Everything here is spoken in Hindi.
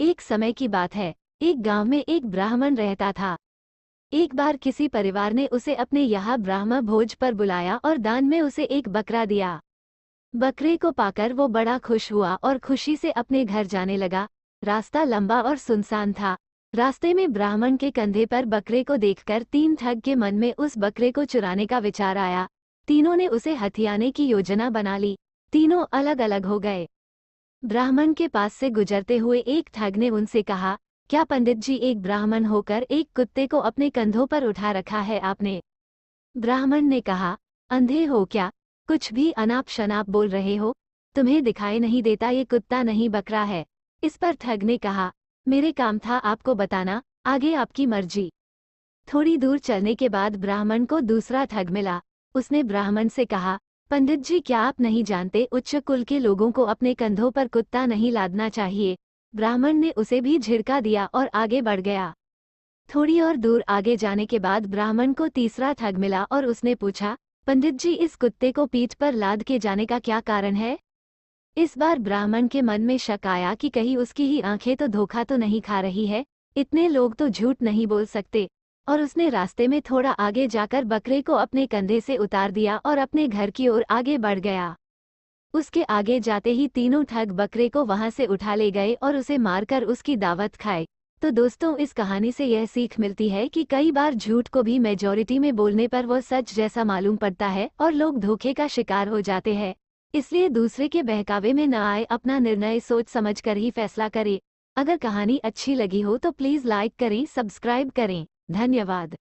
एक समय की बात है, एक गांव में एक ब्राह्मण रहता था। एक बार किसी परिवार ने उसे अपने यहाँ ब्राह्मण भोज पर बुलाया और दान में उसे एक बकरा दिया। बकरे को पाकर वो बड़ा खुश हुआ और खुशी से अपने घर जाने लगा। रास्ता लंबा और सुनसान था। रास्ते में ब्राह्मण के कंधे पर बकरे को देखकर तीन ठग के मन में उस बकरे को चुराने का विचार आया। तीनों ने उसे हथियाने की योजना बना ली। तीनों अलग अलग हो गए। ब्राह्मण के पास से गुजरते हुए एक ठग ने उनसे कहा, क्या पंडित जी, एक ब्राह्मण होकर एक कुत्ते को अपने कंधों पर उठा रखा है आपने? ब्राह्मण ने कहा, अंधे हो क्या? कुछ भी अनाप शनाप बोल रहे हो? तुम्हें दिखाई नहीं देता ये कुत्ता नहीं बकरा है? इस पर ठग ने कहा, मेरे काम था आपको बताना, आगे आपकी मर्जी। थोड़ी दूर चलने के बाद ब्राह्मण को दूसरा ठग मिला। उसने ब्राह्मण से कहा, पंडित जी, क्या आप नहीं जानते उच्च कुल के लोगों को अपने कंधों पर कुत्ता नहीं लादना चाहिए? ब्राह्मण ने उसे भी झिड़का दिया और आगे बढ़ गया। थोड़ी और दूर आगे जाने के बाद ब्राह्मण को तीसरा ठग मिला और उसने पूछा, पंडित जी, इस कुत्ते को पीठ पर लाद के जाने का क्या कारण है? इस बार ब्राह्मण के मन में शक आया कि कहीं उसकी ही आंखें तो धोखा तो नहीं खा रही है। इतने लोग तो झूठ नहीं बोल सकते। और उसने रास्ते में थोड़ा आगे जाकर बकरे को अपने कंधे से उतार दिया और अपने घर की ओर आगे बढ़ गया। उसके आगे जाते ही तीनों ठग बकरे को वहां से उठा ले गए और उसे मारकर उसकी दावत खाए। तो दोस्तों, इस कहानी से यह सीख मिलती है कि कई बार झूठ को भी मेजॉरिटी में बोलने पर वो सच जैसा मालूम पड़ता है और लोग धोखे का शिकार हो जाते हैं। इसलिए दूसरे के बहकावे में न आए, अपना निर्णय सोच समझ कर ही फैसला करें। अगर कहानी अच्छी लगी हो तो प्लीज लाइक करें, सब्सक्राइब करें। धन्यवाद।